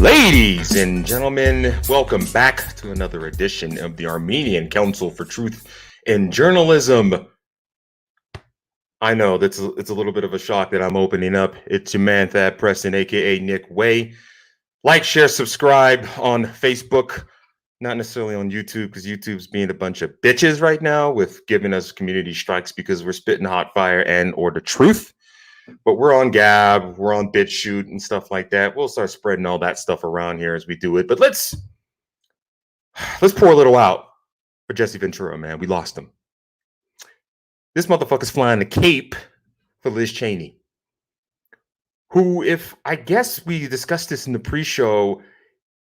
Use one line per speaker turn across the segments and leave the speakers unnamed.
Ladies and gentlemen, welcome back to another edition of the Armenian Council for Truth in Journalism. I know it's a little bit of a shock that I'm opening up. It's your man Thad Preston, aka Nick Way. Like, share, subscribe on Facebook, not necessarily on YouTube, because YouTube's being a bunch of bitches right now with giving us community strikes because we're spitting hot fire and or the truth. But we're on Gab, we're on BitChute and stuff like that. We'll start spreading all that stuff around here as we do it. But let's pour a little out for Jesse Ventura, man. We lost him. This motherfucker's flying the cape for Liz Cheney, who, if I guess we discussed this in the pre-show,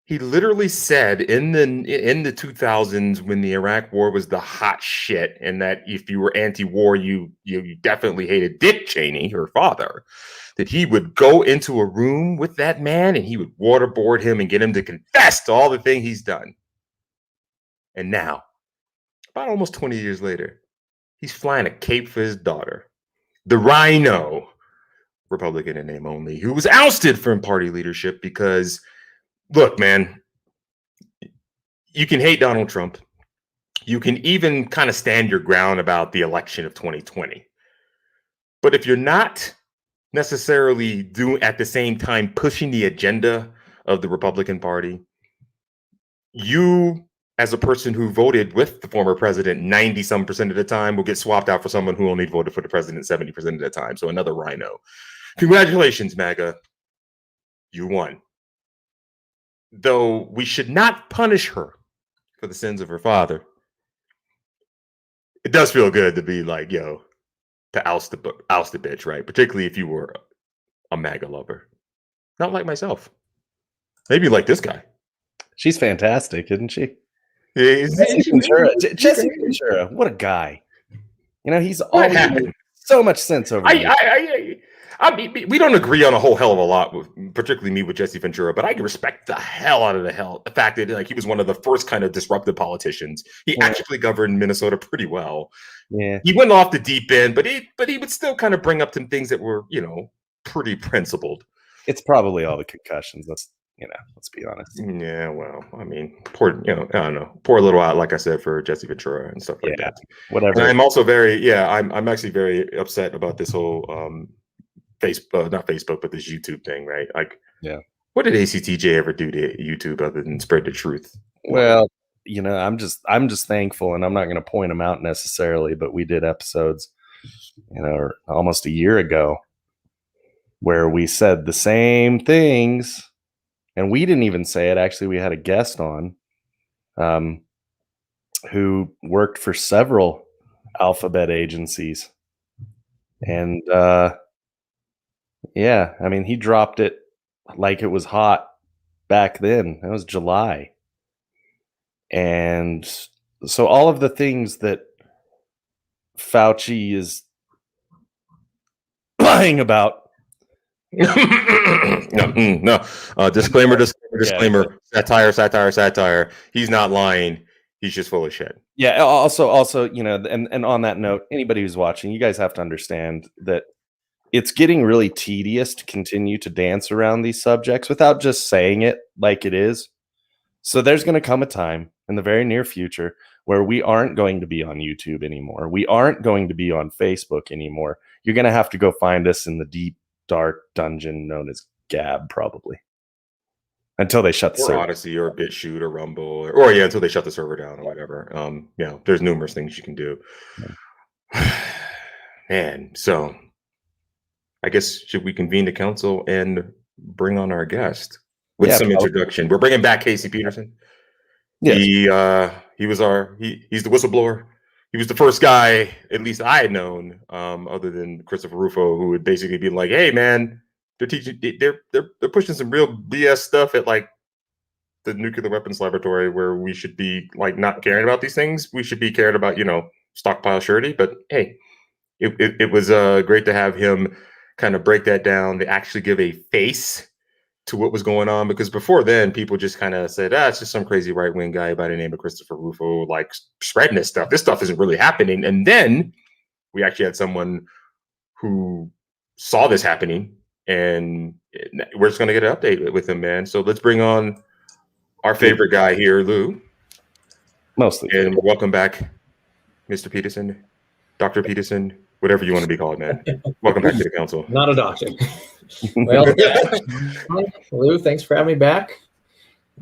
he literally said in the 2000s when the Iraq War was the hot shit, and that if you were anti-war, you definitely hated Dick Cheney, her father, that he would go into a room with that man and he would waterboard him and get him to confess to all the things he's done. And now, about almost 20 years later, he's flying a cape for his daughter, the Rhino, Republican in name only, who was ousted from party leadership because, look, man, you can hate Donald Trump. You can even kind of stand your ground about the election of 2020. But if you're not necessarily at the same time pushing the agenda of the Republican Party, you, as a person who voted with the former president 90-some% of the time, will get swapped out for someone who only voted for the president 70% of the time. So another Rhino. Congratulations, MAGA. You won. Though we should not punish her for the sins of her father, it does feel good to be like, yo, to oust the bitch, right? Particularly if you were a MAGA lover. Not like myself. Maybe like this guy.
She's fantastic, isn't she?
Yeah,
Jesse Ventura, what a guy. You know, he's always made so much sense over
I mean, we don't agree on a whole hell of a lot, particularly me with Jesse Ventura, but I can respect the hell out of the fact that like he was one of the first kind of disruptive politicians. He actually governed Minnesota pretty well.
Yeah,
he went off the deep end, but he would still kind of bring up some things that were, pretty principled.
It's probably all the concussions. Let's be honest.
Yeah, well, I mean, I don't know, pour a little out, like I said, for Jesse Ventura and stuff like that.
Whatever.
And I'm also I'm actually very upset about this whole not Facebook, but this YouTube thing, right? Like, what did ACTJ ever do to YouTube other than spread the truth?
Well, I'm just thankful, and I'm not going to point them out necessarily, but we did episodes, almost a year ago, where we said the same things, and we didn't even say it. Actually, we had a guest on, who worked for several alphabet agencies, and I mean, he dropped it like it was hot back then. That was July. And so all of the things that Fauci is lying about.
No. Disclaimer. Satire. He's not lying. He's just full of shit.
Yeah. Also, and on that note, anybody who's watching, you guys have to understand that it's getting really tedious to continue to dance around these subjects without just saying it like it is. So there's going to come a time in the very near future where we aren't going to be on YouTube anymore. We aren't going to be on Facebook anymore. You're going to have to go find us in the deep, dark dungeon known as Gab, probably. Until they shut the server.
Odyssey or BitChute or Rumble or until they shut the server down or whatever. There's numerous things you can do. Man, so I guess should we convene the council and bring on our guest with some introduction? We're bringing back Casey Peterson. Yes. He's the whistleblower. He was the first guy, at least I had known, other than Christopher Rufo, who would basically be like, "Hey, man, they're pushing some real BS stuff at like the nuclear weapons laboratory, where we should be like not caring about these things. We should be caring about stockpile surety." But hey, it was great to have him kind of break that down, to actually give a face to what was going on, because before then people just kind of said, it's just some crazy right-wing guy by the name of Christopher Rufo like spreading this stuff isn't really happening. And then we actually had someone who saw this happening and we're just going to get an update with him, man. So let's bring on our favorite guy here, Lou.
Mostly.
And welcome back, Mr. Peterson, Dr. Peterson, whatever you want to be called, man. Welcome back to the council.
Not a doctor. Well, Lou, thanks for having me back.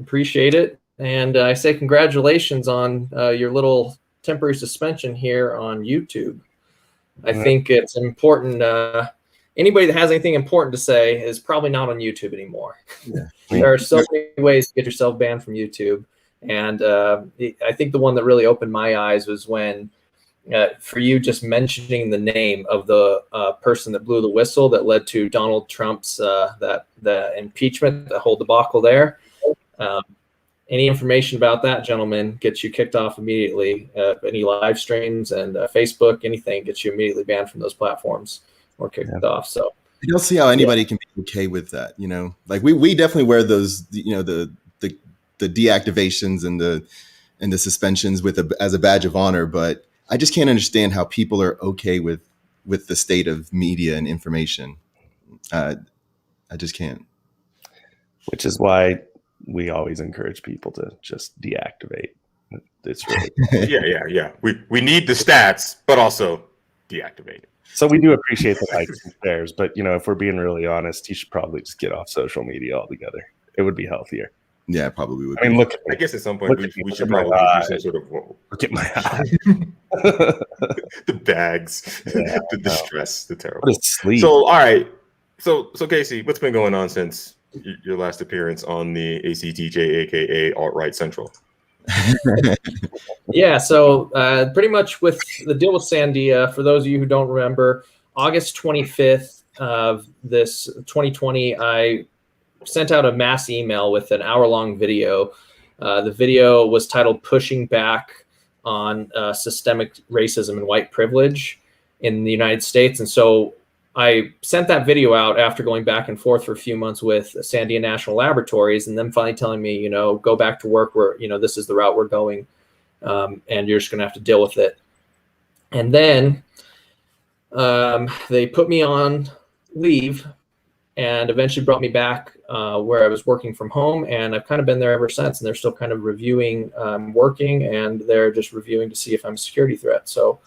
Appreciate it. And I say congratulations on your little temporary suspension here on YouTube. I think it's important. Anybody that has anything important to say is probably not on YouTube anymore. Yeah. There are so many ways to get yourself banned from YouTube. And I think the one that really opened my eyes was when, for you just mentioning the name of the person that blew the whistle that led to Donald Trump's the impeachment, the whole debacle there. Any information about that, gentleman, gets you kicked off immediately. Any live streams and Facebook, anything gets you immediately banned from those platforms or kicked off. So
I don't see how anybody can be okay with that. You know, like we definitely wear those, you know, the deactivations and the suspensions as a badge of honor, but I just can't understand how people are okay with the state of media and information. I just can't.
Which is why we always encourage people to just deactivate. It's really
yeah. We need the stats, but also deactivate it.
So we do appreciate the likes and shares, but you know, if we're being really honest, he should probably just get off social media altogether. It would be healthier.
Yeah, probably would.
I mean, look.
I guess at some point we should probably do some sort of
look at my eye.
The bags, the stress, the terrible.
What is sleep?
So all right, so Casey, what's been going on since your last appearance on the ACTJ, aka Alt-Right Central?
Yeah, so pretty much with the deal with Sandia, for those of you who don't remember, August 25th of this 2020, I sent out a mass email with an hour-long video. The video was titled "Pushing Back on Systemic Racism and White Privilege in the United States." And so I sent that video out after going back and forth for a few months with Sandia National Laboratories, and them finally telling me, you know, go back to work. This is the route we're going, and you're just going to have to deal with it. And then they put me on leave and eventually brought me back where I was working from home, and I've kind of been there ever since. And they're still kind of reviewing working, and they're just reviewing to see if I'm a security threat. So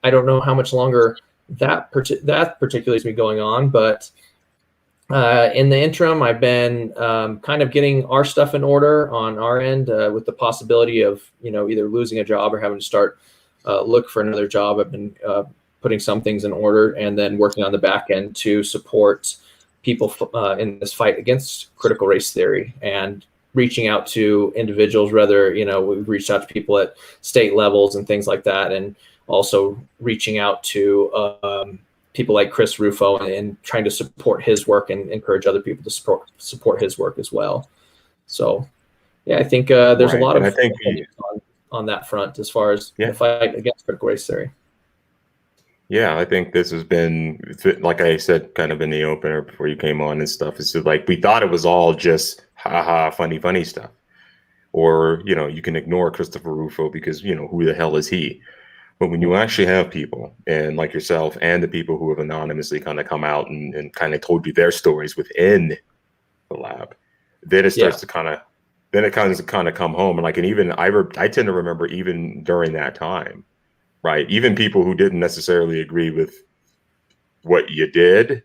I don't know how much longer that particularly is me going on, but in the interim, I've been kind of getting our stuff in order on our end with the possibility of, you know, either losing a job or having to start look for another job. I've been putting some things in order and then working on the back end to support people in this fight against critical race theory and reaching out to individuals, whether, you know, we've reached out to people at state levels and things like that, and also reaching out to people like Chris Rufo and trying to support his work and encourage other people to support his work as well. So, yeah, I think there's a lot of on that front as far as the fight against critical race theory.
Yeah, I think this has been, like I said, kind of in the opener before you came on and stuff. It's just like we thought it was all just funny stuff, or, you know, you can ignore Christopher Rufo because, you know, who the hell is he? But when you actually have people, and like yourself and the people who have anonymously kind of come out and kind of told you their stories within the lab, then it starts to kind of come home. And like, and even I tend to remember even during that time, right? Even people who didn't necessarily agree with what you did,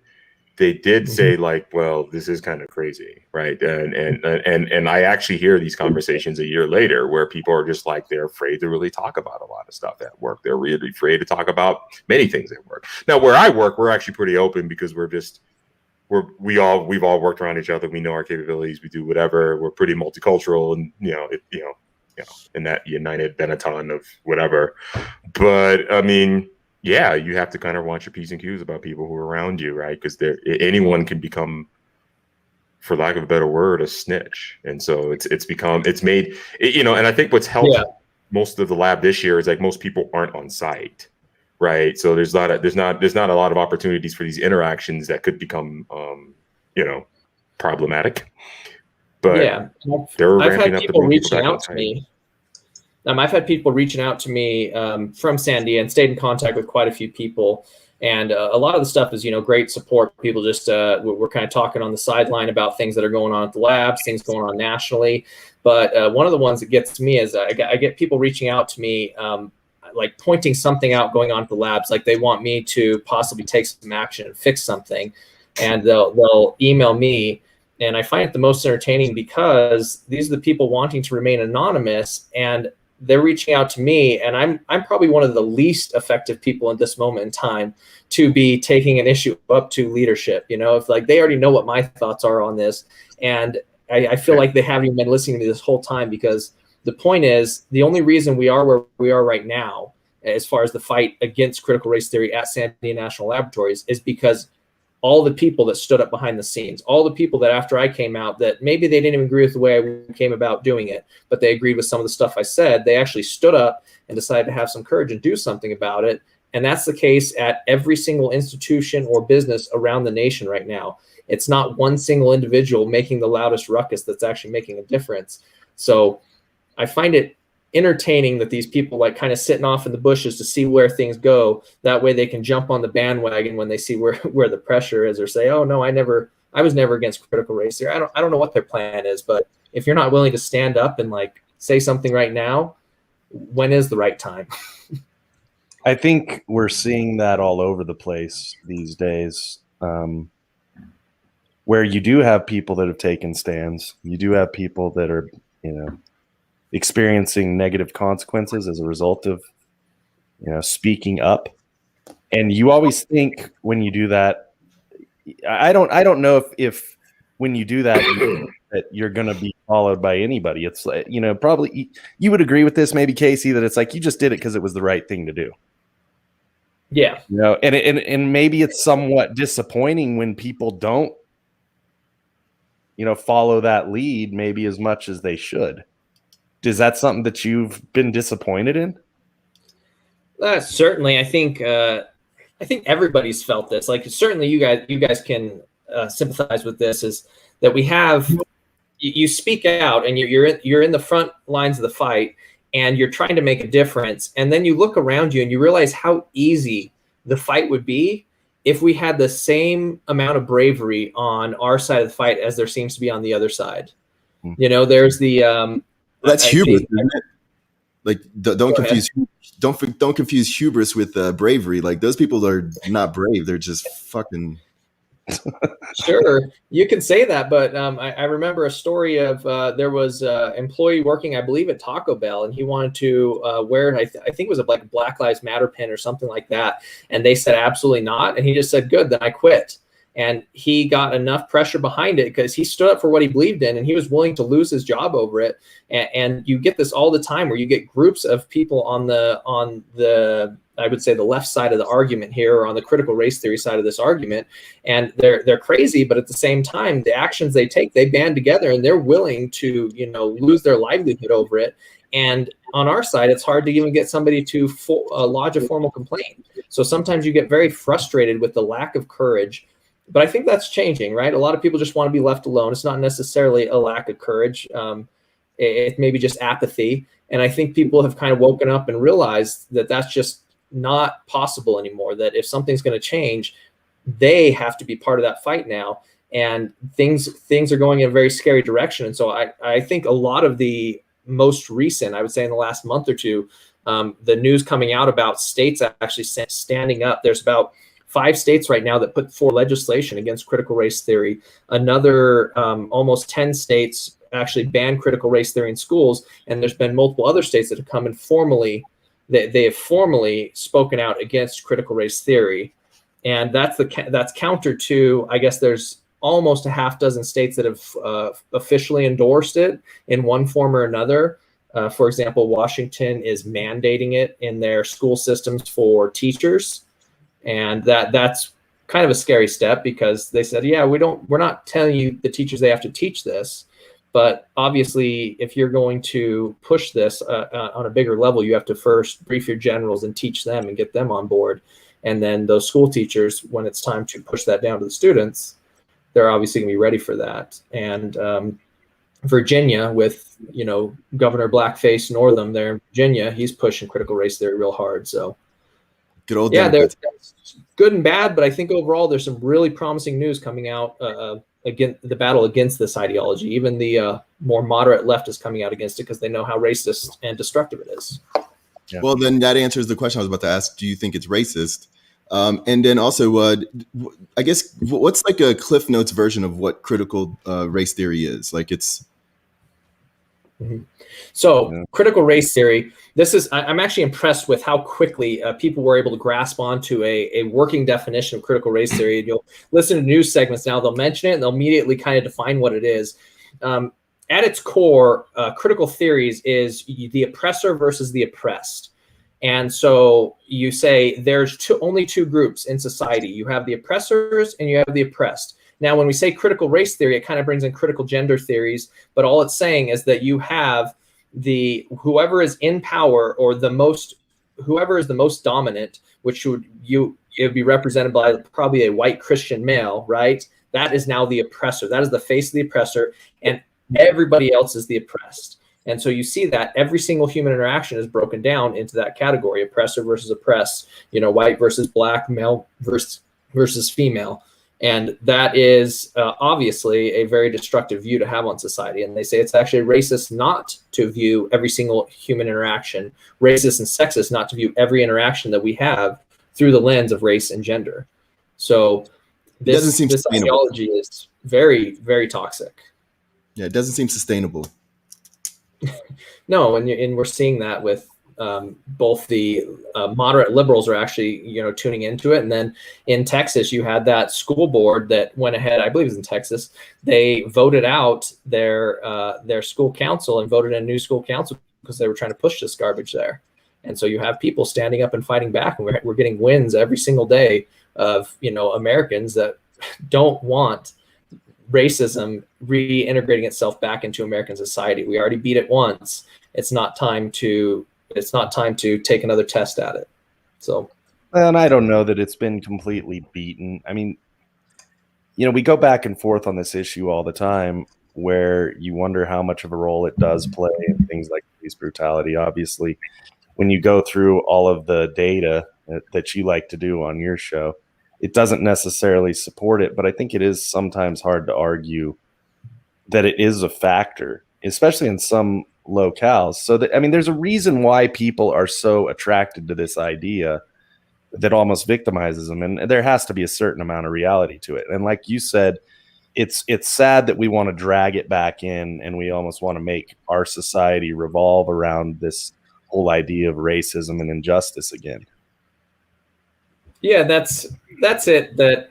they did say like, well, this is kind of crazy, right? And I actually hear these conversations a year later where people are just like, they're afraid to really talk about a lot of stuff at work. They're really afraid to talk about many things at work. Now, where I work, we're actually pretty open because we've all worked around each other. We know our capabilities. We do whatever. We're pretty multicultural, and in that United Benetton of whatever. But I mean, yeah, you have to kind of watch your P's and Q's about people who are around you, right? Because anyone can become, for lack of a better word, a snitch. And so it's made, you know, and I think what's helped most of the lab this year is like most people aren't on site, right? So there's not a lot of opportunities for these interactions that could become, problematic. But
I've had people reaching out to me. I've had people reaching out to me from Sandia and stayed in contact with quite a few people And a lot of the stuff is, great support. People just, we're kind of talking on the sideline about things that are going on at the labs, things going on nationally. But one of the ones that gets me is I get people reaching out to me, like pointing something out going on at the labs, like they want me to possibly take some action and fix something. And they'll email me. And I find it the most entertaining because these are the people wanting to remain anonymous, and they're reaching out to me, and I'm probably one of the least effective people at this moment in time to be taking an issue up to leadership. If like they already know what my thoughts are on this, and I feel like they haven't even been listening to me this whole time, because the point is the only reason we are where we are right now, as far as the fight against critical race theory at Sandia National Laboratories, is because all the people that stood up behind the scenes, all the people that after I came out, that maybe they didn't even agree with the way I came about doing it, but they agreed with some of the stuff I said. They actually stood up and decided to have some courage and do something about it. And that's the case at every single institution or business around the nation right now. It's not one single individual making the loudest ruckus that's actually making a difference. So I find it entertaining that these people like kind of sitting off in the bushes to see where things go. That way they can jump on the bandwagon when they see where the pressure is, or say, oh no, I was never against critical race theory. I don't know what their plan is, but if you're not willing to stand up and like say something right now, when is the right time?
I think we're seeing that all over the place these days, where you do have people that have taken stands. You do have people that are, experiencing negative consequences as a result of, speaking up. And you always think when you do that, I don't know if when you do that, that you're going to be followed by anybody. It's like, probably you would agree with this, maybe Casey, that it's like, you just did it because it was the right thing to do.
Yeah.
And maybe it's somewhat disappointing when people don't, follow that lead maybe as much as they should. Is that something that you've been disappointed in?
Certainly. I think everybody's felt this. Like, certainly you guys can sympathize with this, is that we have, you speak out and you're in the front lines of the fight and you're trying to make a difference. And then you look around you and you realize how easy the fight would be if we had the same amount of bravery on our side of the fight as there seems to be on the other side. There's the,
that's hubris, isn't it? Like, don't confuse hubris with bravery. Like, those people are not brave; they're just fucking.
Sure, you can say that, but I remember a story of there was an employee working, I believe, at Taco Bell, and he wanted to wear, I think it was a Black Lives Matter pin or something like that, and they said absolutely not, and he just said, "Good, then I quit." And he got enough pressure behind it because he stood up for what he believed in, and he was willing to lose his job over it. And you get this all the time, where you get groups of people on the I would say the left side of the argument here, or on the critical race theory side of this argument, and they're crazy, but at the same time, the actions they take, they band together and they're willing to lose their livelihood over it. And on our side, it's hard to even get somebody to lodge a formal complaint. So sometimes you get very frustrated with the lack of courage. But I think that's changing, right? A lot of people just want to be left alone. It's not necessarily a lack of courage. It may be just apathy. And I think people have kind of woken up and realized that that's just not possible anymore, that if something's going to change, they have to be part of that fight now. And things are going in a very scary direction. And so I think a lot of the most recent, I would say in the last month or two, the news coming out about states actually standing up. There's about 5 states right now that put forward legislation against critical race theory. Another almost 10 states actually ban critical race theory in schools. And there's been multiple other states that have come and they have formally spoken out against critical race theory. And that's counter to, I guess there's almost a half dozen states that have officially endorsed it in one form or another. For example, Washington is mandating it in their school systems for teachers. And that's kind of a scary step, because they said, yeah, we're not telling you, the teachers, they have to teach this. But obviously, if you're going to push this on a bigger level, you have to first brief your generals and teach them and get them on board. And then those school teachers, when it's time to push that down to the students, they're obviously going to be ready for that. And Virginia, with Governor Blackface Northam there in Virginia, he's pushing critical race theory real hard. So
good old
yeah, good and bad, but I think overall there's some really promising news coming out against the battle against this ideology. Even the more moderate left is coming out against it because they know how racist and destructive it is.
Yeah. Well, then that answers the question I was about to ask. Do you think it's racist? And then also, I guess, what's like a Cliff Notes version of what critical race theory is? Like it's.
Mm-hmm. So critical race theory, I'm actually impressed with how quickly people were able to grasp onto a working definition of critical race theory. You'll listen to news segments now, they'll mention it and they'll immediately kind of define what it is. At its core, critical theories is the oppressor versus the oppressed. And so you say there's only two groups in society. You have the oppressors and you have the oppressed. Now, when we say critical race theory, it kind of brings in critical gender theories, but all it's saying is that you have whoever is in power or whoever is the most dominant, which it would be represented by probably a white Christian male, right? That is now the oppressor. That is the face of the oppressor, and everybody else is the oppressed. And so you see that every single human interaction is broken down into that category: oppressor versus oppressed, white versus black, male versus female. And that is obviously a very destructive view to have on society. And they say it's actually racist not to view every single human interaction, racist and sexist not to view every interaction that we have through the lens of race and gender. So this ideology is very, very toxic.
Yeah, it doesn't seem sustainable.
No, and we're seeing that with both the moderate liberals are actually, tuning into it. And then in Texas, you had that school board that went ahead, I believe it was in Texas, they voted out their school council and voted in a new school council because they were trying to push this garbage there. And so you have people standing up and fighting back, and we're getting wins every single day of, Americans that don't want racism reintegrating itself back into American society. We already beat it once. It's not time to take another test at it. So,
and I don't know that it's been completely beaten. I mean, we go back and forth on this issue all the time, where you wonder how much of a role it does play in things like police brutality. Obviously, when you go through all of the data that you like to do on your show, it doesn't necessarily support it, but I think it is sometimes hard to argue that it is a factor, especially in some locales. So there's a reason why people are so attracted to this idea that almost victimizes them, and there has to be a certain amount of reality to it. And like you said, it's sad that we want to drag it back in, and we almost want to make our society revolve around this whole idea of racism and injustice again.
Yeah, that's it.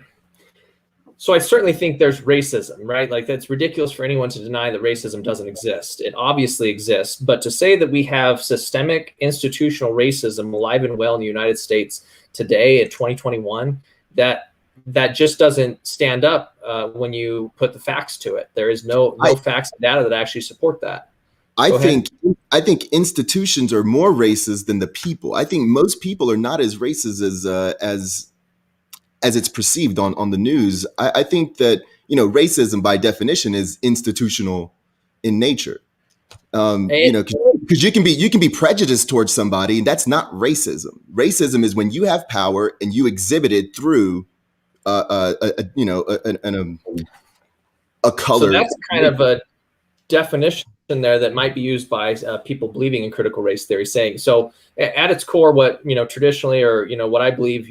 So I certainly think there's racism, right? Like, that's ridiculous for anyone to deny that racism doesn't exist. It obviously exists. But to say that we have systemic institutional racism alive and well in the United States today in 2021, that just doesn't stand up when you put the facts to it. There is no facts and data that actually support that.
I think institutions are more racist than the people. I think most people are not as racist as it's perceived on the news. I think that, racism by definition is institutional in nature. Because you can be prejudiced towards somebody, and that's not racism. Racism is when you have power and you exhibit it through a color.
So that's kind of a definition there that might be used by people believing in critical race theory, saying, so at its core, what traditionally, or what I believe,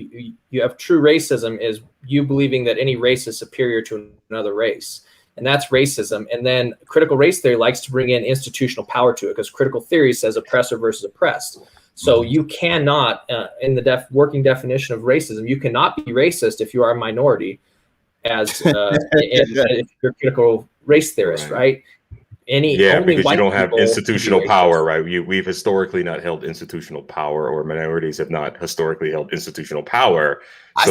you have true racism is you believing that any race is superior to another race, and that's racism. And then critical race theory likes to bring in institutional power to it, because critical theory says oppressor versus oppressed. So you cannot, in the working definition of racism, you cannot be racist if you are a minority, as if you're a critical race theorist, right?
Because you don't have institutional power, right? We've historically not held institutional power, or minorities have not historically held institutional power.
I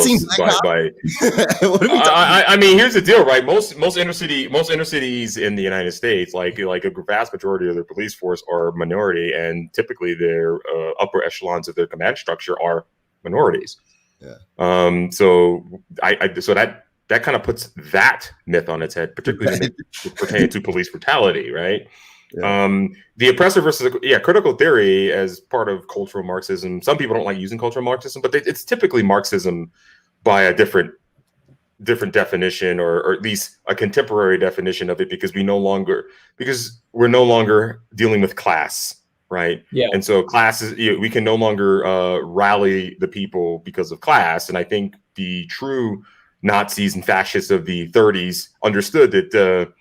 mean, here's the deal, right? Most inner cities in the United States, like a vast majority of their police force are minority, and typically their upper echelons of their command structure are minorities.
Yeah.
So that kind of puts that myth on its head, particularly pertaining to police brutality, right? Yeah. The oppressor versus critical theory as part of cultural Marxism. Some people don't like using cultural Marxism, but it's typically Marxism by a different definition, or at least a contemporary definition of it, because we're no longer dealing with class, right?
Yeah.
And so classes, we can no longer rally the people because of class. And I think the true Nazis and fascists of the 30s understood that,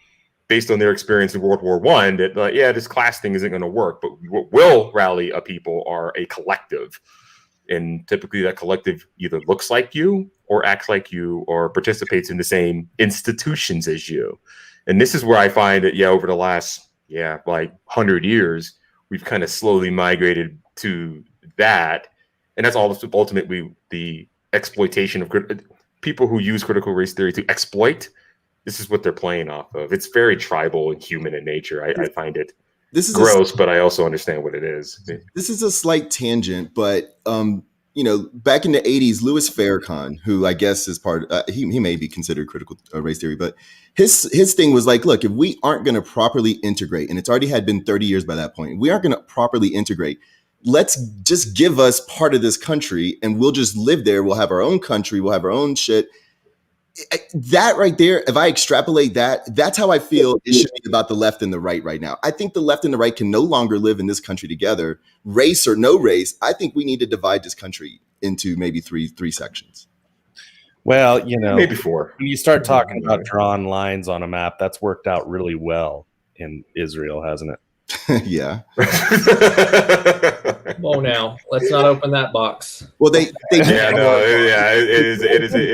based on their experience in World War I, that this class thing isn't going to work. But what will rally a people are a collective. And typically that collective either looks like you or acts like you or participates in the same institutions as you. And this is where I find that, over the last, 100 years, we've kind of slowly migrated to that. And that's ultimately the exploitation of people who use critical race theory to exploit. This is what they're playing off of. It's very tribal and human in nature. I find it gross, but I also understand what it is.
This is a slight tangent, but back in the 80s, Louis Farrakhan, who I guess is he may be considered critical race theory, but his thing was like, look, if we aren't going to properly integrate, and it's already had been 30 years by that point, we aren't going to properly integrate. Let's just give us part of this country and we'll just live there. We'll have our own country. We'll have our own shit. That right there, if I extrapolate that's how I feel it should be about the left and the right now. I think the left and the right can no longer live in this country together, race or no race. I think we need to divide this country into maybe three sections.
Well,
maybe four.
When you start talking about drawn lines on a map, that's worked out really well in Israel, hasn't it?
Yeah.
Whoa, now let's not open that box.
Well, they
it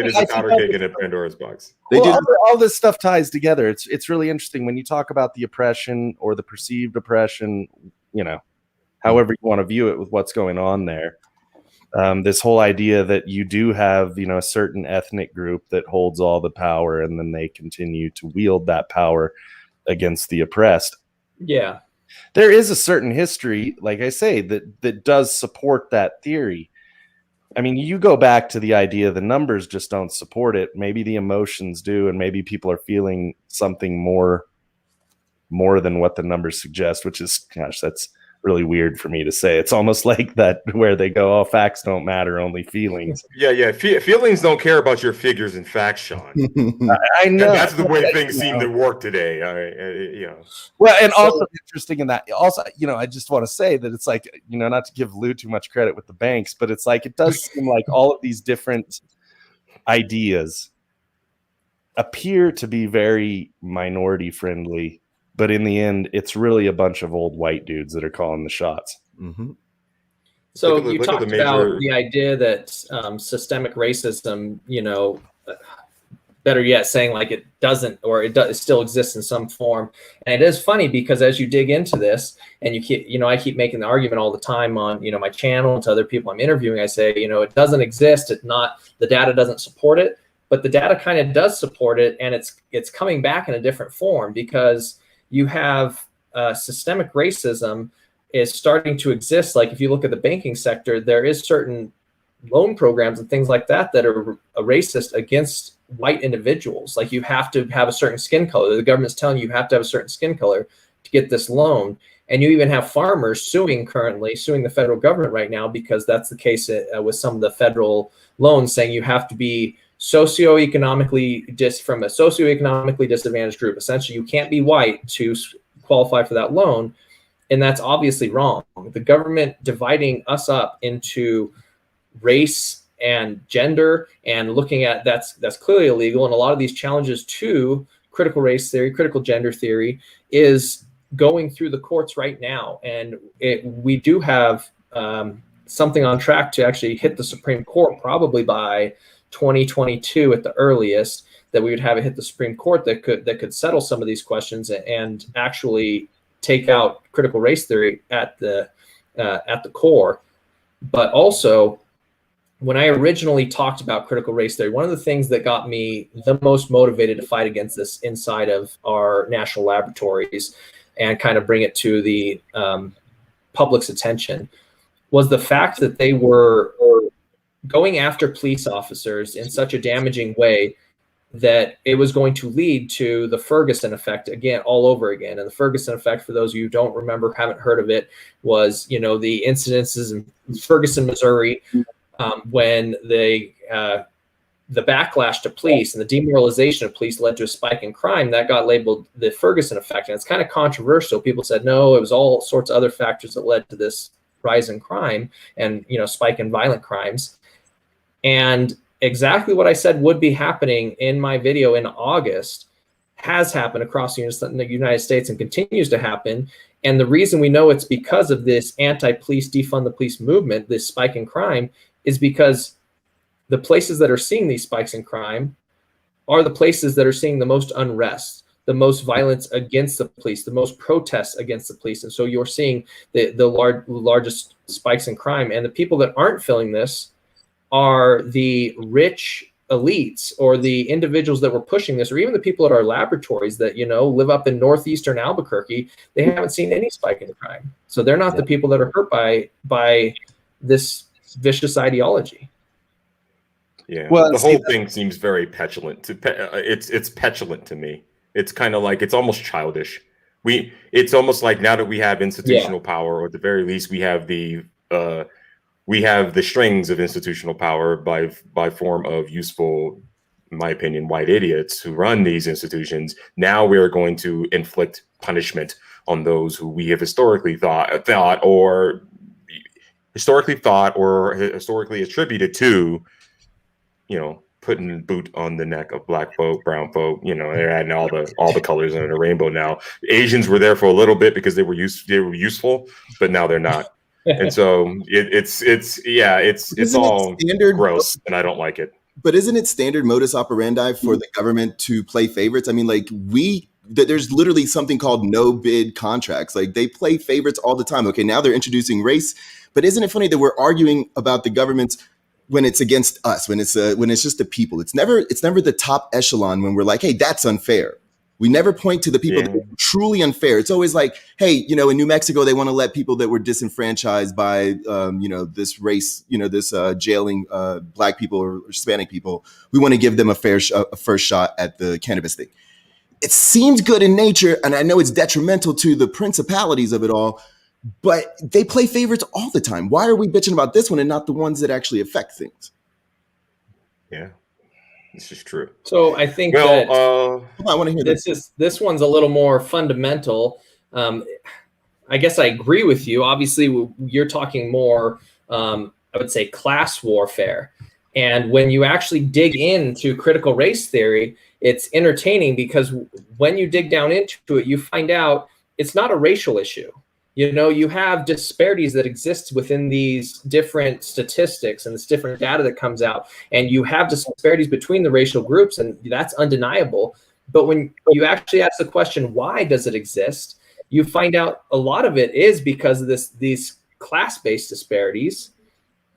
is a powder keg in a Pandora's box.
All this stuff ties together. It's really interesting when you talk about the oppression or the perceived oppression, however you want to view it with what's going on there. This whole idea that you do have, a certain ethnic group that holds all the power, and then they continue to wield that power against the oppressed.
Yeah.
There is a certain history, like I say, that does support that theory. I mean, you go back to the idea the numbers just don't support it. Maybe the emotions do, and maybe people are feeling something more than what the numbers suggest, which is, gosh, that's really weird for me to say. It's almost like that where they go, facts don't matter, only feelings.
Yeah. Feelings don't care about your figures and facts, Sean.
I know.
And that's the way things seem to work today.
Well, and also interesting in that, also, I just want to say that it's like, not to give Lou too much credit with the banks, but it's like, it does seem like all of these different ideas appear to be very minority friendly. But in the end, it's really a bunch of old white dudes that are calling the shots.
Mm-hmm.
So you talked about the idea that systemic racism, better yet, saying like it doesn't, or it still exists in some form. And it is funny because as you dig into this, and I keep making the argument all the time on, my channel and to other people I'm interviewing, I say, it doesn't exist. The data doesn't support it, but the data kind of does support it, and it's coming back in a different form because you have systemic racism is starting to exist. Like if you look at the banking sector, there is certain loan programs and things like that are racist against white individuals. Like you have to have a certain skin color. The government's telling you have to have a certain skin color to get this loan. And you even have farmers suing the federal government right now because that's the case with some of the federal loans, saying you have to be from a socioeconomically disadvantaged group. Essentially, you can't be white to qualify for that loan, and that's obviously wrong. The government dividing us up into race and gender and looking at that's clearly illegal. And a lot of these challenges to critical race theory, critical gender theory is going through the courts right now, and we do have something on track to actually hit the Supreme Court probably by 2022 at the earliest, that we would have it hit the Supreme Court that could settle some of these questions and actually take out critical race theory at the core. But also, when I originally talked about critical race theory, one of the things that got me the most motivated to fight against this inside of our national laboratories and kind of bring it to the public's attention was the fact that they were going after police officers in such a damaging way that it was going to lead to the Ferguson effect again, all over again. And the Ferguson effect, for those of you who don't remember, haven't heard of it, was, the incidences in Ferguson, Missouri, when they the backlash to police and the demoralization of police led to a spike in crime that got labeled the Ferguson effect. And it's kind of controversial. People said, no, it was all sorts of other factors that led to this rise in crime and, spike in violent crimes. And exactly what I said would be happening in my video in August has happened across the United States and continues to happen. And the reason we know it's because of this anti-police, defund the police movement, this spike in crime, is because the places that are seeing these spikes in crime are the places that are seeing the most unrest, the most violence against the police, the most protests against the police. And so you're seeing the largest spikes in crime. And the people that aren't feeling this are the rich elites or the individuals that were pushing this, or even the people at our laboratories that, live up in northeastern Albuquerque. They haven't seen any spike in crime. So they're not the people that are hurt by this vicious ideology.
Yeah, well, the whole thing seems very petulant. It's petulant to me. It's kind of like, it's almost childish. It's almost like now that we have institutional power, or at the very least, we have the strings of institutional power by form of useful, in my opinion, white idiots who run these institutions. Now we are going to inflict punishment on those who we have historically thought or historically attributed to, putting a boot on the neck of black folk, brown folk. They're adding all the colors in the rainbow now. Asians were there for a little bit because they were useful, but now they're not. And so it's all standard, gross, and I don't like it.
But isn't it standard modus operandi for the government to play favorites? I mean, like there's literally something called no bid contracts. Like they play favorites all the time. Okay, now they're introducing race, but isn't it funny that we're arguing about the government's when it's against us, when it's just the people? It's never the top echelon when we're like, hey, that's unfair. We never point to the people that are truly unfair. It's always like, hey, in New Mexico, they want to let people that were disenfranchised by, this race, this jailing black people or Hispanic people. We want to give them a first shot at the cannabis thing. It seems good in nature, and I know it's detrimental to the principalities of it all, but they play favorites all the time. Why are we bitching about this one and not the ones that actually affect things?
Yeah. This is true.
So I think
I want to hear
this one's a little more fundamental. I guess I agree with you. Obviously, you're talking more, I would say, class warfare. And when you actually dig into critical race theory, it's entertaining because when you dig down into it, you find out it's not a racial issue. You have disparities that exist within these different statistics and this different data that comes out, and you have disparities between the racial groups, and that's undeniable. But when you actually ask the question, why does it exist? You find out a lot of it is because of these class-based disparities.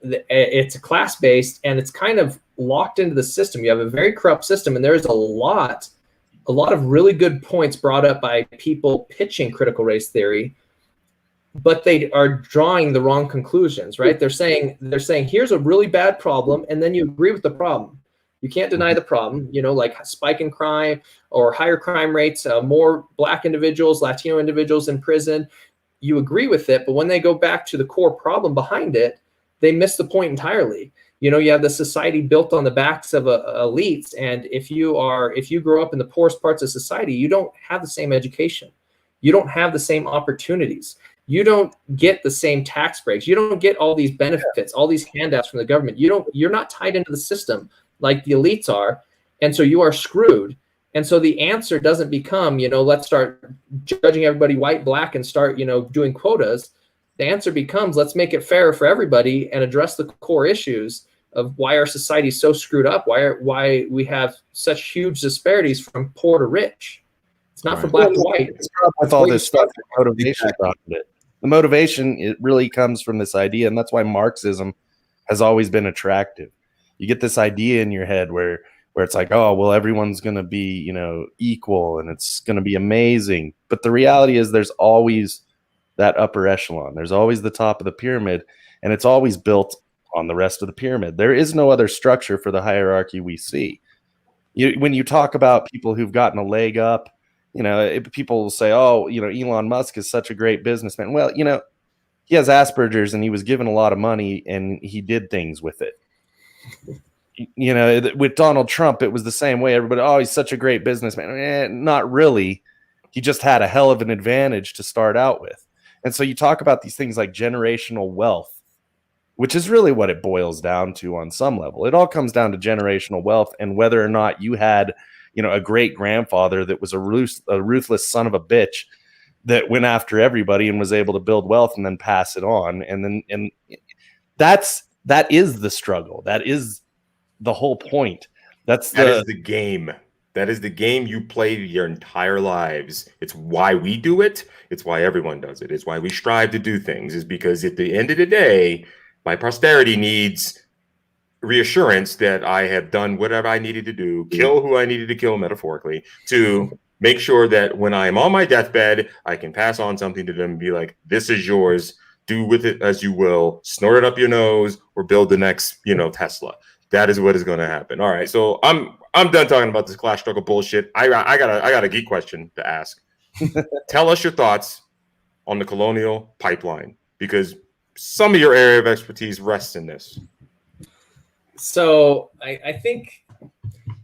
It's class-based, and it's kind of locked into the system. You have a very corrupt system, and there's a lot of really good points brought up by people pitching critical race theory, but they are drawing the wrong conclusions, right? They're saying here's a really bad problem, and then you agree with the problem. You can't deny the problem, like spike in crime or higher crime rates, more black individuals, Latino individuals in prison. You agree with it, but when they go back to the core problem behind it, they miss the point entirely. You have the society built on the backs of elites, and if you grow up in the poorest parts of society, you don't have the same education. You don't have the same opportunities. You don't get the same tax breaks. You don't get all these benefits, all these handouts from the government. You're not tied into the system like the elites are. And so you are screwed. And so the answer doesn't become, let's start judging everybody white, black, and start, doing quotas. The answer becomes, let's make it fairer for everybody and address the core issues of why our society is so screwed up, why we have such huge disparities from poor to rich. It's not for black to white.
It's with all this stuff, the motivation behind it. The motivation, it really comes from this idea, and that's why Marxism has always been attractive. You get this idea in your head where it's like, oh, well, everyone's going to be, equal, and it's going to be amazing. But the reality is there's always that upper echelon. There's always the top of the pyramid, and it's always built on the rest of the pyramid. There is no other structure for the hierarchy we see. When you talk about people who've gotten a leg up, people will say, oh, Elon Musk is such a great businessman. Well, he has Asperger's and he was given a lot of money and he did things with it. you know, with Donald Trump, it was the same way. Everybody, oh, he's such a great businessman. Not really. He just had a hell of an advantage to start out with. And so you talk about these things like generational wealth, which is really what it boils down to on some level. It all comes down to generational wealth and whether or not you had, you know, a great grandfather that was a ruthless son of a bitch that went after everybody and was able to build wealth and then pass it on. And that is the struggle. That is the whole point. That is
the game. That is the game you play your entire lives. It's why we do it. It's why everyone does it. It's why we strive to do things, is because at the end of the day, my posterity needs reassurance that I have done whatever I needed to do, kill who I needed to kill metaphorically, to make sure that when I'm on my deathbed, I can pass on something to them and be like, this is yours. Do with it as you will. Snort it up your nose or build the next, you know, Tesla. That is what is going to happen. All right. So I'm done talking about this class struggle bullshit. I got a geek question to ask. Tell us your thoughts on the colonial pipeline, because some of your area of expertise rests in this.
So I think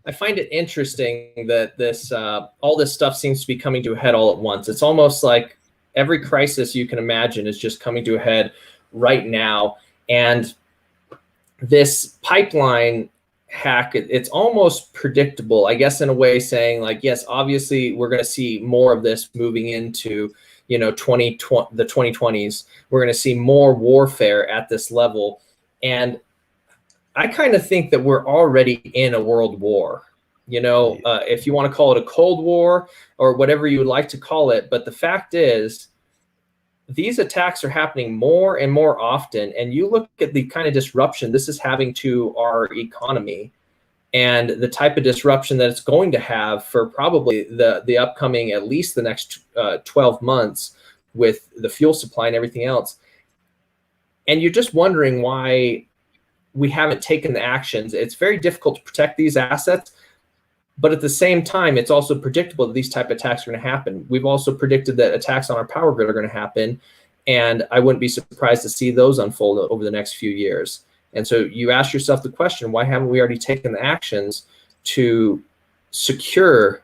I find it interesting that this all this stuff seems to be coming to a head all at once. It's almost like every crisis you can imagine is just coming to a head right now. And this pipeline hack, it's almost predictable, I guess, in a way, saying like, yes, obviously we're going to see more of this moving into, you know, the 2020s. We're going to see more warfare at this level. And I kind of think that we're already in a world war, you know, if you want to call it a Cold War or whatever you would like to call it. But the fact is, these attacks are happening more and more often. And you look at the kind of disruption this is having to our economy and the type of disruption that it's going to have for probably the upcoming, at least the next 12 months with the fuel supply and everything else. And you're just wondering why we haven't taken the actions. It's very difficult to protect these assets, but at the same time, it's also predictable that these type of attacks are going to happen. We've also predicted that attacks on our power grid are going to happen, and I wouldn't be surprised to see those unfold over the next few years. And so you ask yourself the question, why haven't we already taken the actions to secure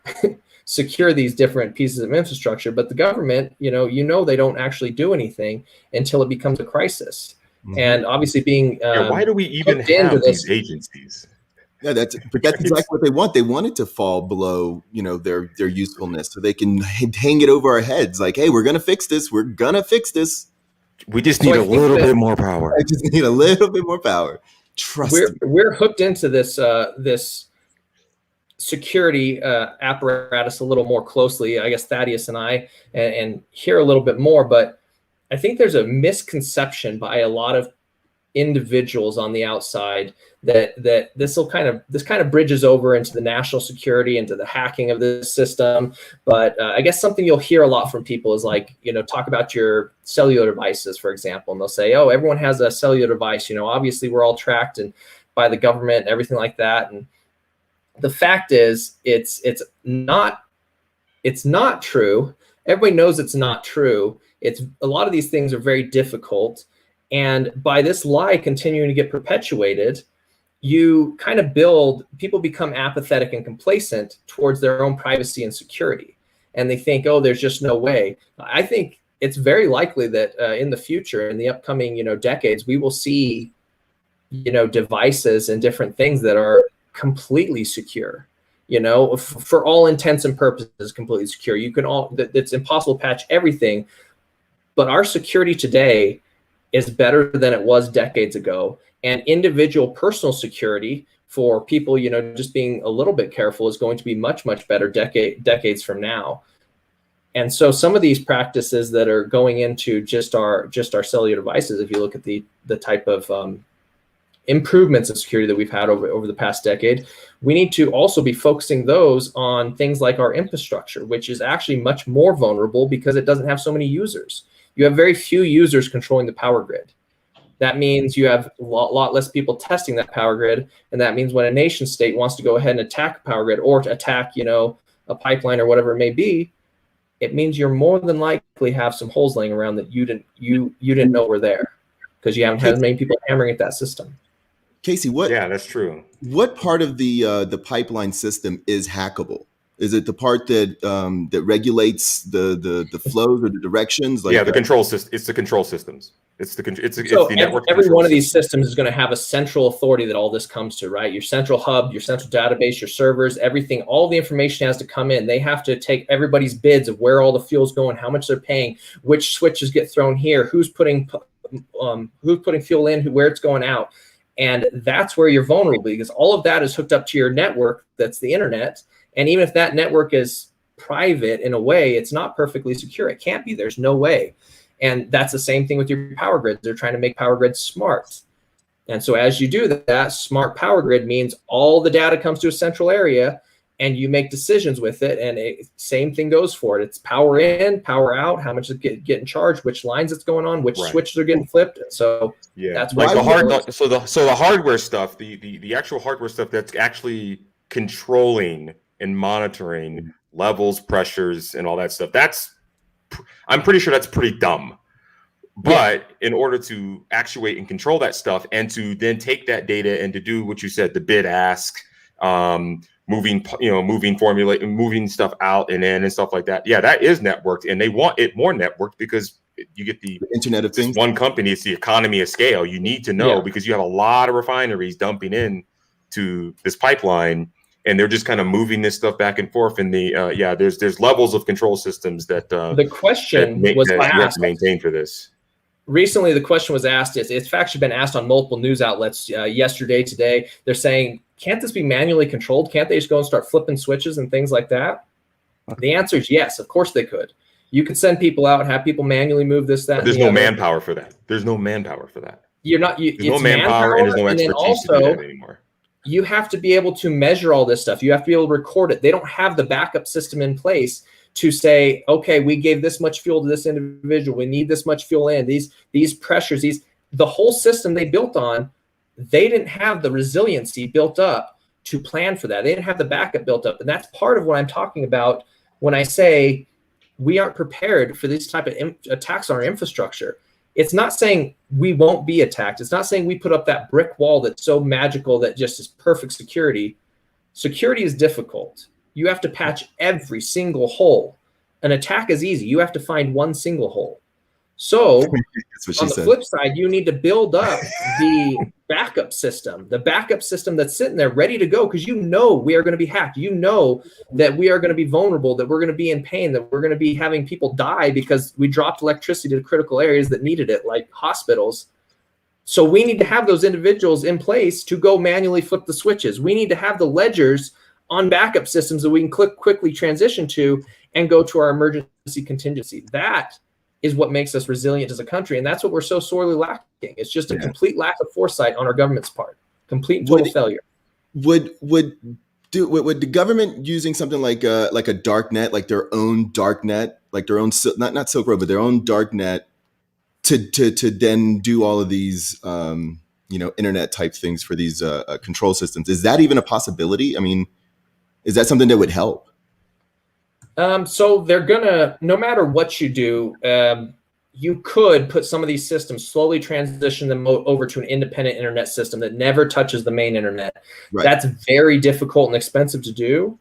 these different pieces of infrastructure? But the government, you know, they don't actually do anything until it becomes a crisis. Mm-hmm. And obviously being
why do we even have these agencies?
Yeah, that's exactly what they want. They want it to fall below, you know, their usefulness, so they can hang it over our heads like, hey, we're gonna fix this. We're gonna fix this.
We just need a little bit more power.
I just need a little bit more power. Trust me.
We're hooked into this this security apparatus a little more closely. I guess Thaddeus and I and hear a little bit more, but I think there's a misconception by a lot of individuals on the outside that this kind of bridges over into the national security, into the hacking of this system. But I guess something you'll hear a lot from people is like, you know, talk about your cellular devices, for example, and they'll say, oh, everyone has a cellular device. You know, obviously we're all tracked and by the government and everything like that. And the fact is, it's not true. Everybody knows it's not true. It's a lot of these things are very difficult. And by this lie continuing to get perpetuated, you kind of people become apathetic and complacent towards their own privacy and security. And they think, oh, there's just no way. I think it's very likely that in the future, in the upcoming, you know, decades, we will see, you know, devices and different things that are completely secure, you know, for all intents and purposes, completely secure. It's impossible to patch everything. But our security today is better than it was decades ago. And individual personal security for people, you know, just being a little bit careful is going to be much, much better decades from now. And so some of these practices that are going into just our cellular devices, if you look at the type of improvements in security that we've had over the past decade, we need to also be focusing those on things like our infrastructure, which is actually much more vulnerable because it doesn't have so many users. You have very few users controlling the power grid. That means you have a lot less people testing that power grid. And that means when a nation state wants to go ahead and attack a power grid or to attack, you know, a pipeline or whatever it may be, it means you're more than likely have some holes laying around that you didn't know were there because you haven't had as many people hammering at that system.
Casey,
Yeah, that's true.
what part of the pipeline system is hackable? Is it the part that that regulates the flows or the directions? Like
Yeah, the control system. It's the control systems. It's
So
the network
every
control
one of these
system.
systems is going to have a central authority that all this comes to, right? Your central hub, your central database, your servers, everything, all the information has to come in. They have to take everybody's bids of where all the fuel's going, how much they're paying, which switches get thrown here, who's putting fuel in, where it's going out. And that's where you're vulnerable, because all of that is hooked up to your network. That's the internet. And even if that network is private in a way, it's not perfectly secure. It can't be. There's no way. And that's the same thing with your power grids. They're trying to make power grids smart. And so as you do that, smart power grid means all the data comes to a central area and you make decisions with it. And same thing goes for it. It's power in, power out, how much is getting charged, which lines it's going on, which switches are getting flipped. So
yeah,
that's
like
why
so the hardware stuff, the actual hardware stuff that's actually controlling and monitoring levels, pressures, and all that stuff. I'm pretty sure that's pretty dumb. But in order to actuate and control that stuff, and to then take that data and to do what you said, the bid ask, moving formula, moving stuff out and in and stuff like that. Yeah, that is networked, and they want it more networked because you get the
Internet of Things.
One company, it's the economy of scale. You need to know because you have a lot of refineries dumping in to this pipeline. And they're just kind of moving this stuff back and forth. And there's levels of control systems that
the question was
you have to maintain for this.
Recently, the question was asked. It's actually been asked on multiple news outlets yesterday, today. They're saying, can't this be manually controlled? Can't they just go and start flipping switches and things like that? The answer is yes. Of course they could. You could send people out, have people manually move this, that.
But there's no manpower for that. There's no manpower for that.
You're not.
There's no manpower and there's no expertise to do that anymore.
You have to be able to measure all this stuff. You have to be able to record it. They don't have the backup system in place to say, okay, we gave this much fuel to this individual. We need this much fuel in. These pressures, the whole system they built on, they didn't have the resiliency built up to plan for that. They didn't have the backup built up. And that's part of what I'm talking about when I say we aren't prepared for these type of attacks on our infrastructure. It's not saying we won't be attacked. It's not saying we put up that brick wall that's so magical that just is perfect security. Security is difficult. You have to patch every single hole. An attack is easy. You have to find one single hole. So on the flip side, you need to build up the backup system that's sitting there ready to go, because you know we are going to be hacked. You know that we are going to be vulnerable, that we're going to be in pain, that we're going to be having people die because we dropped electricity to critical areas that needed it, like hospitals. So we need to have those individuals in place to go manually flip the switches. We need to have the ledgers on backup systems that we can quickly transition to and go to our emergency contingency. That is what makes us resilient as a country. And that's what we're so sorely lacking. It's just a complete lack of foresight on our government's part. Complete and total failure.
Would the government using something like a dark net, like their own dark net, like their own, not Silk Road, but their own dark net to then do all of these, internet type things for these control systems? Is that even a possibility? I mean, is that something that would help?
So they're gonna, no matter what you do, you could put some of these systems, slowly transition them over to an independent internet system that never touches the main internet. Right. That's very difficult and expensive to do.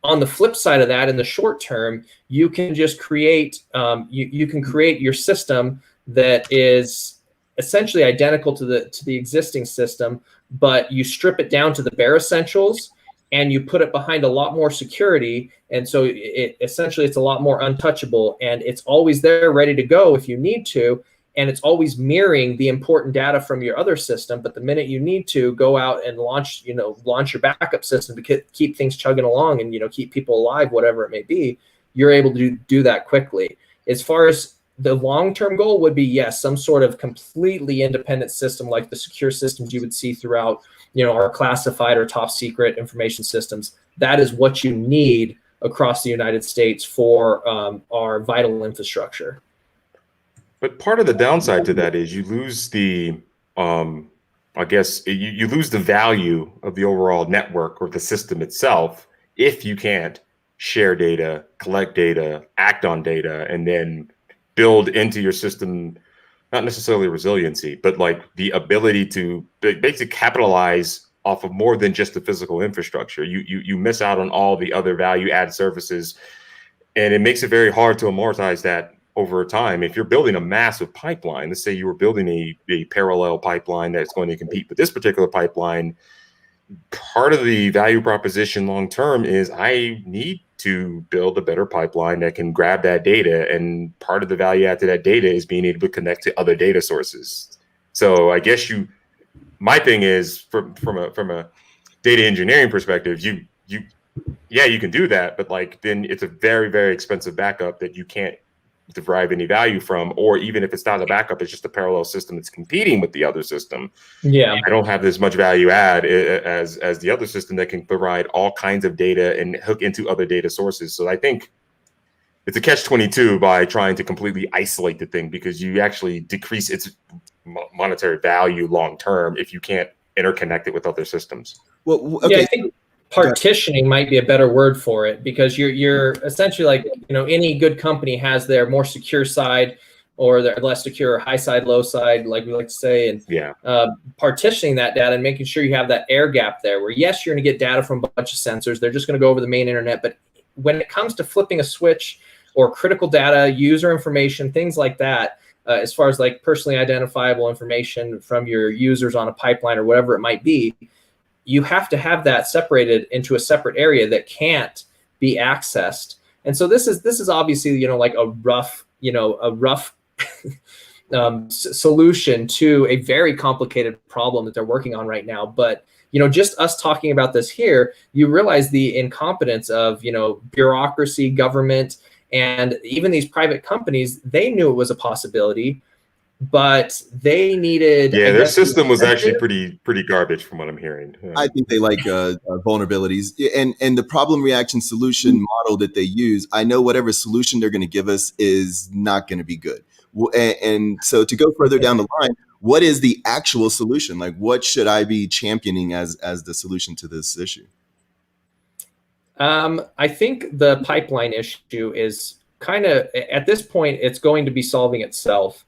On the flip side of that, in the short term, you can just create, you can create your system that is essentially identical to the existing system, but you strip it down to the bare essentials and you put it behind a lot more security. And so it's a lot more untouchable, and it's always there ready to go if you need to. And it's always mirroring the important data from your other system. But the minute you need to go out and launch your backup system to keep things chugging along and, keep people alive, whatever it may be, you're able to do that quickly. As far as the long-term goal would be, yes, some sort of completely independent system like the secure systems you would see throughout, our classified or top secret information systems. That is what you need across the United States for our vital infrastructure.
But part of the downside to that is you lose the, you lose the value of the overall network or the system itself if you can't share data, collect data, act on data, and then build into your system not necessarily resiliency, but like the ability to basically capitalize off of more than just the physical infrastructure. You miss out on all the other value add services, and it makes it very hard to amortize that over time. If you're building a massive pipeline, let's say you were building a parallel pipeline that's going to compete with this particular pipeline, part of the value proposition long term is I need to build a better pipeline that can grab that data, and part of the value add to that data is being able to connect to other data sources. So I guess my thing is from a data engineering perspective, you can do that, but like then it's a very, very expensive backup that you can't derive any value from, or even if it's not a backup, it's just a parallel system that's competing with the other system.
Yeah,
I don't have as much value add as the other system that can provide all kinds of data and hook into other data sources. So I think it's a catch-22 by trying to completely isolate the thing, because you actually decrease its monetary value long term if you can't interconnect it with other systems.
Well, okay.
Yeah, I think partitioning might be a better word for it, because you're essentially like, any good company has their more secure side or their less secure high side, low side, like we like to say, and partitioning that data and making sure you have that air gap there where, yes, you're going to get data from a bunch of sensors. They're just going to go over the main internet. But when it comes to flipping a switch or critical data, user information, things like that, as far as like personally identifiable information from your users on a pipeline or whatever it might be, you have to have that separated into a separate area that can't be accessed. And so this is obviously, like a rough solution to a very complicated problem that they're working on right now. But, just us talking about this here, you realize the incompetence of, bureaucracy, government, and even these private companies. They knew it was a possibility, but they needed.
Yeah, their system was actually pretty garbage from what I'm hearing.
I think they like vulnerabilities, and the problem reaction solution model that they use. I know whatever solution they're going to give us is not going to be good. And so to go further down the line, what is the actual solution? Like, what should I be championing as the solution to this issue?
I think the pipeline issue is kind of, at this point, it's going to be solving itself,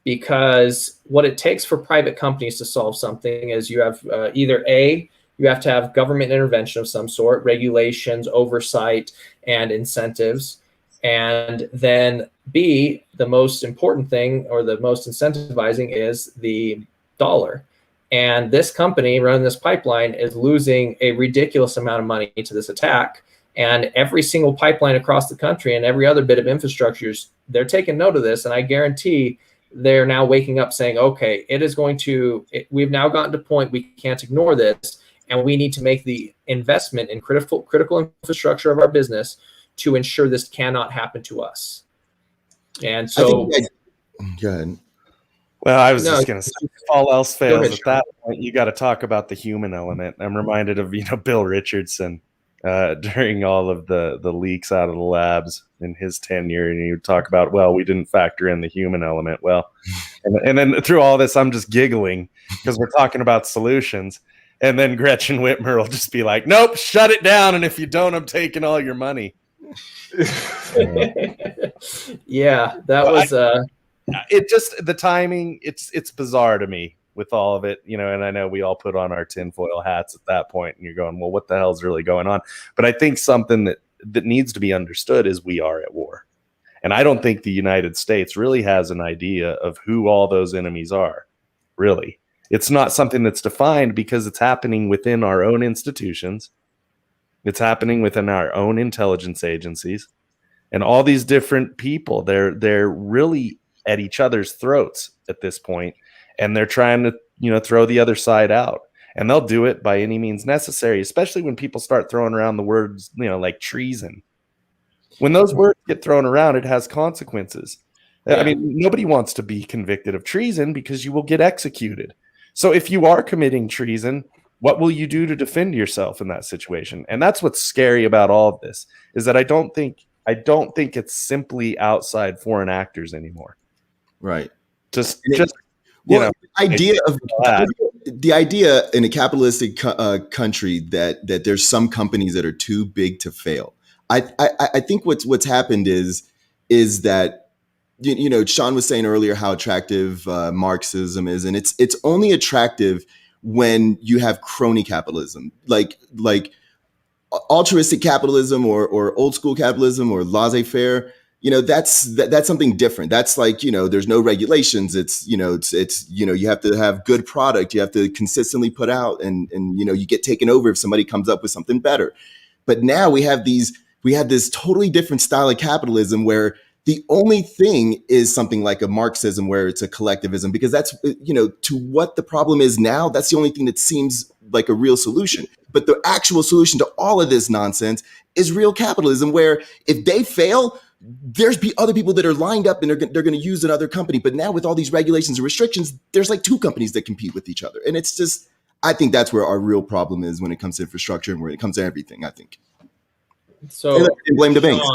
because what it takes for private companies to solve something is you have either A, you have to have government intervention of some sort, regulations, oversight, and incentives. And then B, the most important thing, or the most incentivizing, is the dollar. And this company running this pipeline is losing a ridiculous amount of money to this attack. And every single pipeline across the country and every other bit of infrastructures, they're taking note of this. And I guarantee they're now waking up saying, okay, we've now gotten to a point we can't ignore this. And we need to make the investment in critical infrastructure of our business to ensure this cannot happen to us. And so,
go ahead.
Well, I was just going to say, if all else fails at that point, you got to talk about the human element. I'm reminded of, Bill Richardson during all of the leaks out of the labs in his tenure, and he would talk about, well, we didn't factor in the human element. Well, and then through all this, I'm just giggling because we're talking about solutions. And then Gretchen Whitmer will just be like, nope, shut it down. And if you don't, I'm taking all your money.
Yeah, that was
it just, the timing, it's bizarre to me with all of it, and I know we all put on our tinfoil hats at that point, and you're going, well, what the hell's really going on? But I think something that needs to be understood is we are at war. And I don't think the United States really has an idea of who all those enemies are, really. It's not something that's defined because it's happening within our own institutions. It's happening within our own intelligence agencies, and all these different people. They're really at each other's throats at this point, and they're trying to throw the other side out, and they'll do it by any means necessary. Especially when people start throwing around the words like treason. When those words get thrown around, it has consequences. Yeah. I mean, nobody wants to be convicted of treason because you will get executed. So if you are committing treason, what will you do to defend yourself in that situation? And that's what's scary about all of this, is that I don't think it's simply outside foreign actors anymore.
Right.
The
idea in a capitalistic country that there's some companies that are too big to fail. I think what's happened is that Sean was saying earlier how attractive Marxism is, and it's only attractive when you have crony capitalism, like altruistic capitalism or old school capitalism or laissez-faire. That's something different. That's like, there's no regulations. It's you have to have good product. You have to consistently put out, and you get taken over if somebody comes up with something better. But now we have this totally different style of capitalism where the only thing is something like a Marxism, where it's a collectivism, because that's, to what the problem is now, that's the only thing that seems like a real solution. But the actual solution to all of this nonsense is real capitalism, where if they fail, there's other people that are lined up and they're going to use another company. But now with all these regulations and restrictions, there's like two companies that compete with each other. And it's just, I think that's where our real problem is when it comes to infrastructure and when it comes to everything, I think.
So
blame the banks.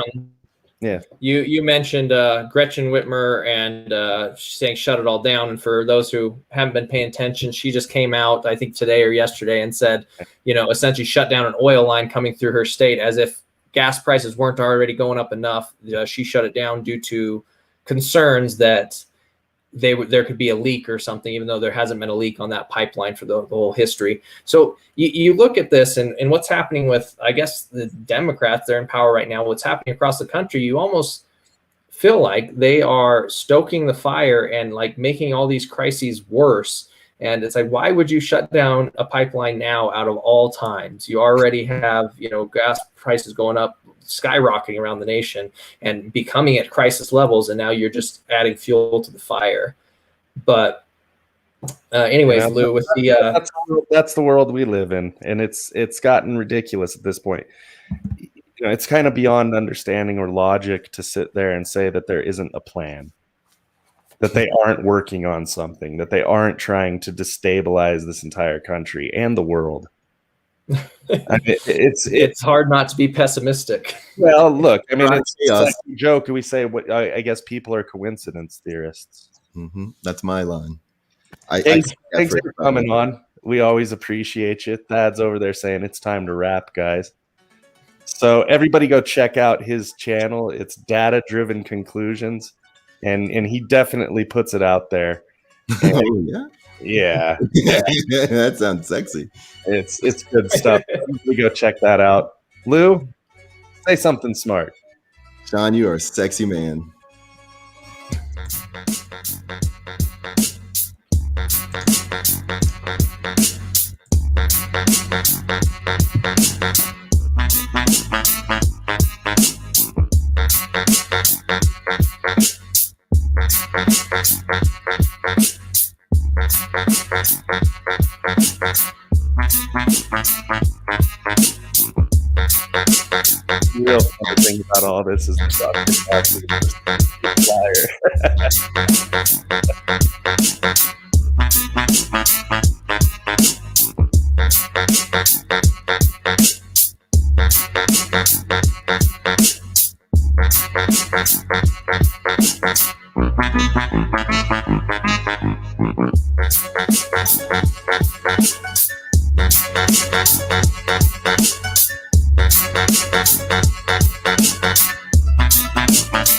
Yeah,
you mentioned Gretchen Whitmer and saying shut it all down. And for those who haven't been paying attention, she just came out, I think today or yesterday, and said, essentially shut down an oil line coming through her state, as if gas prices weren't already going up enough. She shut it down due to concerns that there could be a leak or something, even though there hasn't been a leak on that pipeline for the whole history. So you look at this and what's happening with, I guess, the Democrats, they're in power right now, what's happening across the country, you almost feel like they are stoking the fire and like making all these crises worse. And it's like, why would you shut down a pipeline now out of all times? You already have, gas prices going up, skyrocketing around the nation and becoming at crisis levels. And now you're just adding fuel to the fire. But anyways, Lou, with
that's the world we live in. And it's gotten ridiculous at this point. It's kind of beyond understanding or logic to sit there and say that there isn't a plan, that they aren't working on something, that they aren't trying to destabilize this entire country and the world. It's
hard not to be pessimistic.
Well, look, it's like a joke. We say, I guess people are coincidence theorists.
Mm-hmm. That's my line.
Thanks for coming on. We always appreciate you. Thad's over there saying it's time to wrap, guys. So everybody go check out his channel. It's Data Driven Conclusions. And he definitely puts it out there. And,
oh yeah,
yeah.
That sounds sexy.
It's good stuff. We go check that out. Lou, say something smart.
Sean, you are a sexy man.
The real fun thing about all this is the flyer.